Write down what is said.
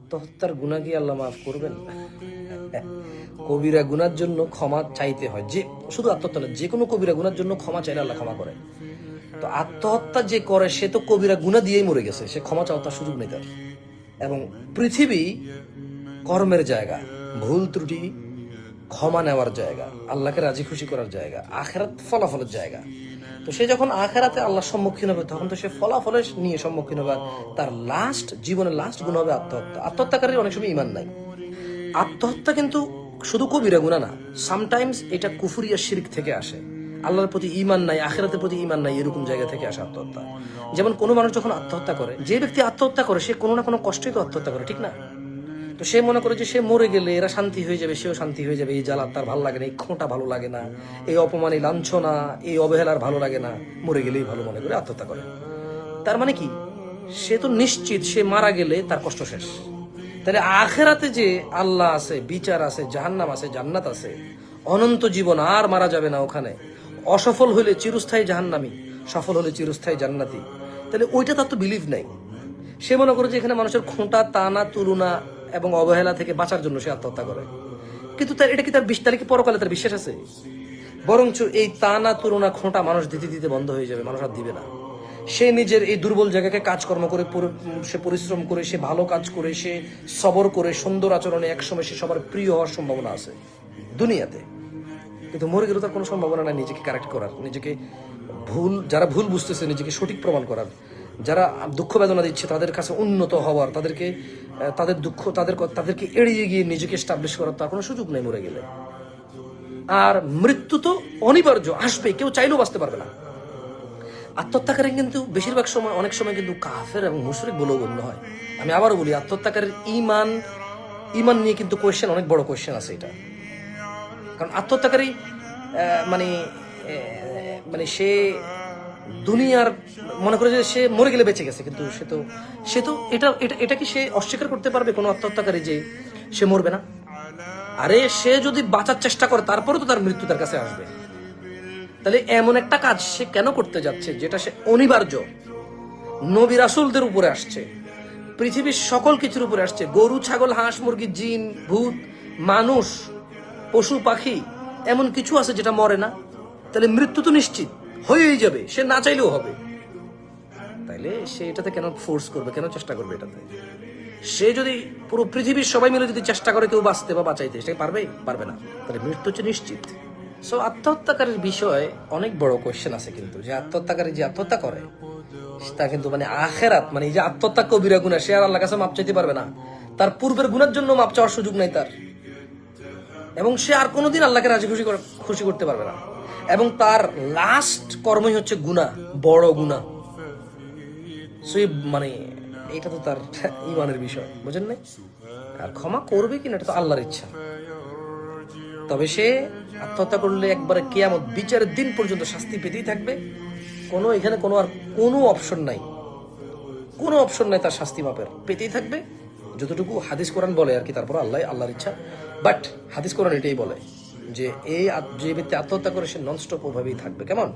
আত্মহত্যার গুনাহ কি আল্লাহ মাফ করবেন? কবিরা গুনার জন্য ক্ষমা চাইতে হয়, যে শুধু আত্মহত্যা না, যে কোনো কবিরা গুনার জন্য ক্ষমা চাইলে আল্লাহ ক্ষমা করে। তো আত্মহত্যা যে করে সে তো কবিরা গুনাহ দিয়েই মরে গেছে, সে ক্ষমা চাওয়ার তার সুযোগ নেই তার। এবং পৃথিবী কর্মের জায়গা, ভুল ত্রুটি ক্ষমা নেওয়ার জায়গা, আল্লাহকে রাজি খুশি করার জায়গা, আখেরাত ফলাফলের জায়গা। তো সে যখন আখেরাতে আল্লাহর সম্মুখীন হবে তখন তো সে ফলাফলের নিয়ে সম্মুখীন হবে। তার জীবনের লাস্ট গুণ হবে আত্মহত্যা। আত্মহত্যাকারীর অনেক সময় ঈমান নাই। আত্মহত্যা কিন্তু শুধু কবিরা গুনাহ না, সামটাইমস এটা কুফরিয়া শিরক থেকে আসে। আল্লাহর প্রতি ঈমান নাই, আখিরাতের প্রতি ঈমান নাই, এরকম জায়গা থেকে আসে আত্মহত্যা। যেমন কোনো মানুষ যখন আত্মহত্যা করে, যে ব্যক্তি আত্মহত্যা করে সে কোনো না কোনো কষ্টই তো আত্মহত্যা করে, ঠিক না? তো সে মনে করে যে সে মরে গেলে এরা শান্তি হয়ে যাবে, সেও শান্তি হয়ে যাবে। এই জ্বালা তার ভালো লাগে না, এই খোঁটা ভালো লাগে না, এই অপমান, এই লাঞ্ছনা, এই অবহেলার ভালো লাগে না, মরে গেলেই ভালো মনে করে আত্মহত্যা করে। তার মানে কি, সে তো নিশ্চিত সে মারা গেলে তার কষ্ট শেষ। তাহলে আখেরাতে যে আল্লাহ আছে, বিচার আছে, জাহান্নাম আছে, জান্নাত আছে, অনন্ত জীবন, আর মারা যাবে না ওখানে। অসফল হইলে চিরস্থায়ী জাহান্নামী, সফল হলে চিরস্থায়ী জান্নাতি। তাহলে ওইটা তার তো বিলিভ নাই। সে মনে করে যে এখানে মানুষের খোঁটা, তানা, তুলনা এবং অবহেলা থেকে বাঁচার জন্য সে আত্মহত্যা করে। কিন্তু তার এটা কি তার তাহলে কি পরকালে তার বিশ্বাস আছে? বরঞ্চ এই তানা, তুলনা, খোঁটা মানুষ দিতে দিতে বন্ধ হয়ে যাবে, মানুষ আর দিবে না। সে নিজের এই দুর্বল জায়গাকে কাজকর্ম করে, সে পরিশ্রম করে, সে ভালো কাজ করে, সে সবর করে, সুন্দর আচরণে একসময় সে সবার প্রিয় হওয়ার সম্ভাবনা আছে দুনিয়াতে। কিন্তু মরে গেলে তার কোনো সম্ভাবনা নাই নিজেকে কারেক্ট করার, নিজেকে যারা ভুল বুঝতেছে নিজেকে সঠিক প্রমাণ করার, যারা দুঃখ বেদনা দিচ্ছে তাদের কাছে উন্নত হওয়ার, তাদের দুঃখ তাদেরকে এড়িয়ে গিয়ে নিজেকে এস্টাবলিশ করার তার কোনো সুযোগ নেই মরে গেলে। আর মৃত্যু তো অনিবার্য, আসবে, কেউ চাইলেও বাঁচতে পারবে না। আত্মহত্যাকারী কিন্তু বেশিরভাগ সময়, অনেক সময় কিন্তু কাফের এবং মুশরিক বলেও গণ্য হয়। আমি আবারও বলি, আত্মহত্যাকারীর ঈমান নিয়ে কিন্তু কোয়েশ্চেন, অনেক বড় কোয়েশ্চেন আছে এটা। কারণ আত্মহত্যাকারী মানে সে দুনিয়ার মনে করে যে সে মরে গেলে বেঁচে গেছে, কিন্তু সে তো এটা কি সে অস্বীকার করতে পারবে কোনো আত্মহত্যাকারী যে সে মরবে না? আরে সে যদি বাঁচার চেষ্টা করে তারপরে তো তার মৃত্যু তার কাছে আসবে। তাহলে এমন একটা কাজ সে কেন করতে যাচ্ছে যেটা সে অনিবার্য? নবী রাসূলদের উপরে আসছে, পৃথিবীর সকল কিছুর উপরে আসছে, গরু, ছাগল, হাঁস, মুরগি, জিন, ভূত, মানুষ, পশু, পাখি, এমন কিছু আছে যেটা মরে না। তাহলে মৃত্যু তো নিশ্চিত হয়েই যাবে, সে না চাইলেও হবে। তাইলে সে এটাতে কেন ফোর্স করবে, কেন চেষ্টা করবে এটাতে? সে যদি পুরো পৃথিবীর সবাই মিলে যদি চেষ্টা করে কেউ বাঁচতে বা বাঁচাইতে, সে পারবে না। তাহলে মৃত্যু হচ্ছে নিশ্চিত। সো আত্মহত্যাকারীর বিষয়ে অনেক বড় কোয়েশ্চেন আছে কিন্তু, যে আত্মহত্যাকারী যে আত্মহত্যা করে তা কিন্তু মানে আখেরাত, মানে এই যে আত্মহত্যা কবিরা গুনাহ, সে আর আল্লাহর কাছে মাপ চাইতে পারবে না। তার পূর্বের গুনার জন্য মাপ চাওয়ার সুযোগ নাই তার, এবং সে আর কোনোদিন আল্লাহকে রাজি খুশি করতে পারবে না। এবং তার লাস্ট কর্মই হচ্ছে গুনাহ, বড় গুনাহ। সো মানে এটা তো তার ঈমানের বিষয়, বুঝেন নাই? আর ক্ষমা করবে কিনা এটা তো আল্লাহর ইচ্ছা। তবে সে আত্মহত্যা করলে একবারে কিয়ামত, বিচারের দিন পর্যন্ত শাস্তি পেতেই থাকবে। এখানে কোনো অপশন নাই, কোনো অপশন নাই তার শাস্তি মাপের, পেতেই থাকবে যতটুকু হাদিস কোরআন বলে আর কি। তারপর আল্লাহর ইচ্ছা। বাট হাদিস কোরআন এটাই বলে যে যে ব্যক্তি আত্মহত্যা করে সে ননস্টপ ওভাবেই থাকবে। কেমন?